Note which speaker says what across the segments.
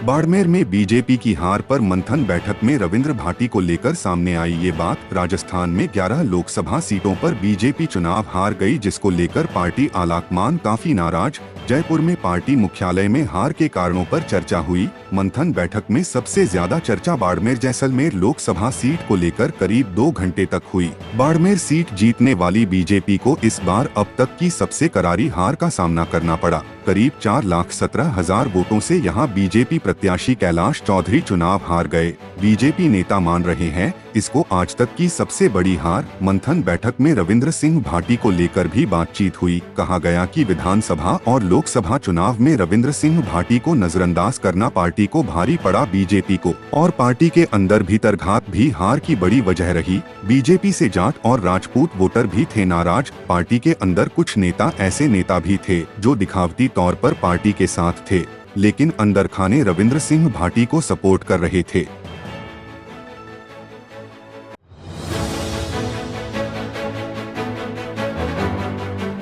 Speaker 1: बाड़मेर में बीजेपी की हार पर मंथन बैठक में रविंद्र भाटी को लेकर सामने आई ये बात। राजस्थान में 11 लोकसभा सीटों पर बीजेपी चुनाव हार गई, जिसको लेकर पार्टी आलाकमान काफी नाराज। जयपुर में पार्टी मुख्यालय में हार के कारणों पर चर्चा हुई। मंथन बैठक में सबसे ज्यादा चर्चा बाड़मेर जैसलमेर लोकसभा सीट को लेकर करीब 2 घंटे तक हुई। बाड़मेर सीट जीतने वाली बीजेपी को इस बार अब तक की सबसे करारी हार का सामना करना पड़ा। करीब 4,17,000 वोटों से यहां बीजेपी प्रत्याशी कैलाश चौधरी चुनाव हार गए। बीजेपी नेता मान रहे हैं इसको आज तक की सबसे बड़ी हार। मंथन बैठक में रविंद्र सिंह भाटी को लेकर भी बातचीत हुई। कहा गया कि विधानसभा और लोकसभा चुनाव में रविंद्र सिंह भाटी को नजरअंदाज करना पार्टी को भारी पड़ा। बीजेपी को और पार्टी के अंदर भीतरघात भी हार की बड़ी वजह रही। बीजेपी से जाट और राजपूत वोटर भी थे नाराज। पार्टी के अंदर कुछ नेता ऐसे नेता भी थे जो दिखावती तौर पर पार्टी के साथ थे, लेकिन अंदर खाने रविंद्र सिंह भाटी को सपोर्ट कर रहे थे।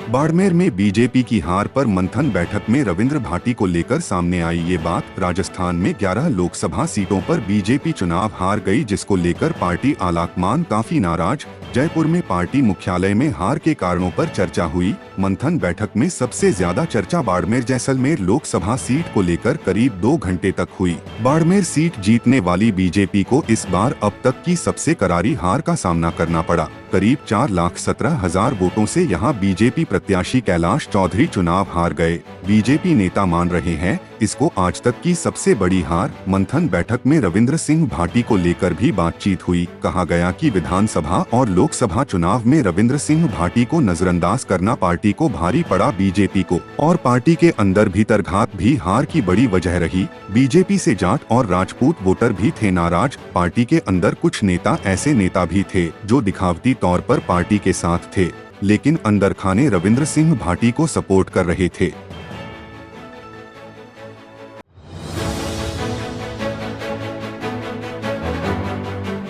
Speaker 1: बाड़मेर में बीजेपी की हार पर मंथन बैठक में रविंद्र भाटी को लेकर सामने आई ये बात। राजस्थान में 11 लोकसभा सीटों पर बीजेपी चुनाव हार गई, जिसको लेकर पार्टी आलाकमान काफी नाराज। जयपुर में पार्टी मुख्यालय में हार के कारणों पर चर्चा हुई। मंथन बैठक में सबसे ज्यादा चर्चा बाड़मेर जैसलमेर लोकसभा सीट को लेकर करीब 2 घंटे तक हुई। बाड़मेर सीट जीतने वाली बीजेपी को इस बार अब तक की सबसे करारी हार का सामना करना पड़ा। करीब 4,17,000 वोटों से यहां बीजेपी प्रत्याशी कैलाश चौधरी चुनाव हार गए। बीजेपी नेता मान रहे हैं इसको आज तक की सबसे बड़ी हार। मंथन बैठक में रविंद्र सिंह भाटी को लेकर भी बातचीत हुई। कहा गया कि विधानसभा और लोकसभा चुनाव में रविंद्र सिंह भाटी को नजरअंदाज करना पार्टी को भारी पड़ा। बीजेपी को और पार्टी के अंदर भीतरघात भी हार की बड़ी वजह रही। बीजेपी से जाट और राजपूत वोटर भी थे नाराज। पार्टी के अंदर कुछ नेता ऐसे नेता भी थे जो दिखावती तौर पर पार्टी के साथ थे, लेकिन अंदर खाने रविंद्र सिंह भाटी को सपोर्ट कर रहे थे।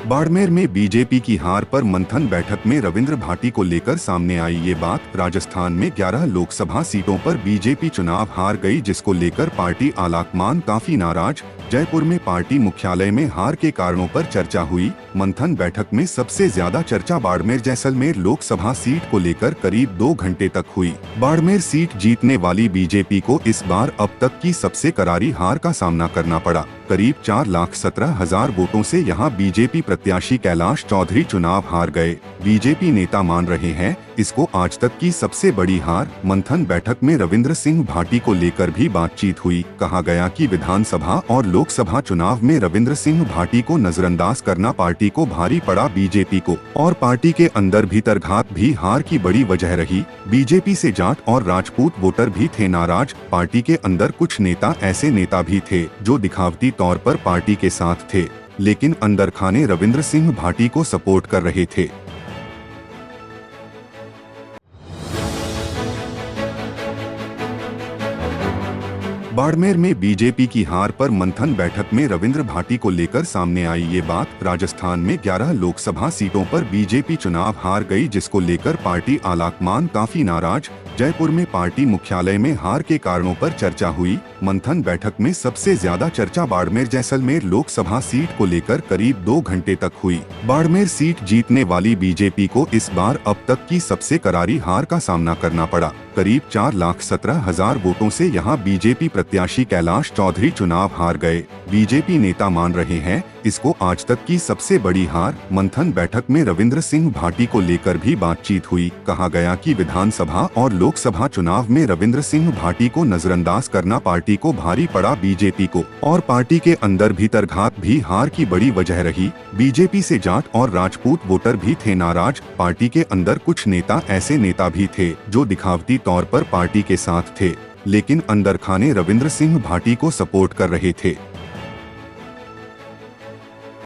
Speaker 1: बाड़मेर में बीजेपी की हार पर मंथन बैठक में रविंद्र भाटी को लेकर सामने आई ये बात। राजस्थान में 11 लोकसभा सीटों पर बीजेपी चुनाव हार गई, जिसको लेकर पार्टी आलाकमान काफी नाराज। जयपुर में पार्टी मुख्यालय में हार के कारणों पर चर्चा हुई। मंथन बैठक में सबसे ज्यादा चर्चा बाड़मेर जैसलमेर लोकसभा सीट को लेकर करीब 2 घंटे तक हुई। बाड़मेर सीट जीतने वाली बीजेपी को इस बार अब तक की सबसे करारी हार का सामना करना पड़ा। करीब 4,17,000 वोटों से यहां बीजेपी प्रत्याशी कैलाश चौधरी चुनाव हार गए। बीजेपी नेता मान रहे हैं इसको आज तक की सबसे बड़ी हार। मंथन बैठक में रविंद्र सिंह भाटी को लेकर भी बातचीत हुई। कहा गया कि विधानसभा और लोकसभा चुनाव में रविंद्र सिंह भाटी को नजरअंदाज करना पार्टी को भारी पड़ा। बीजेपी को और पार्टी के अंदर भीतरघात भी हार की बड़ी वजह रही। बीजेपी से जाट और राजपूत वोटर भी थे नाराज। पार्टी के अंदर कुछ नेता ऐसे नेता भी थे जो दिखावती तौर पर पार्टी के साथ थे, लेकिन अंदर खाने रविंद्र सिंह भाटी को सपोर्ट कर रहे थे। बाड़मेर में बीजेपी की हार पर मंथन बैठक में रविंद्र भाटी को लेकर सामने आई ये बात। राजस्थान में 11 लोकसभा सीटों पर बीजेपी चुनाव हार गई, जिसको लेकर पार्टी आलाकमान काफी नाराज। जयपुर में पार्टी मुख्यालय में हार के कारणों पर चर्चा हुई। मंथन बैठक में सबसे ज्यादा चर्चा बाड़मेर जैसलमेर लोकसभा सीट को लेकर करीब 2 घंटे तक हुई। बाड़मेर सीट जीतने वाली बीजेपी को इस बार अब तक की सबसे करारी हार का सामना करना पड़ा। करीब 4,17,000 वोटों से यहां बीजेपी प्रत्याशी कैलाश चौधरी चुनाव हार गए। बीजेपी नेता मान रहे हैं इसको आज तक की सबसे बड़ी हार। मंथन बैठक में रविंद्र सिंह भाटी को लेकर भी बातचीत हुई। कहा गया कि विधानसभा और लोकसभा चुनाव में रविंद्र सिंह भाटी को नजरअंदाज करना पार्टी को भारी पड़ा। बीजेपी को और पार्टी के अंदर भीतरघात भी हार की बड़ी वजह रही। बीजेपी से जाट और राजपूत वोटर भी थे नाराज। पार्टी के अंदर कुछ नेता ऐसे नेता भी थे जो दिखावती तौर पर पार्टी के साथ थे, लेकिन अंदर खाने रविंद्र सिंह भाटी को सपोर्ट कर रहे थे।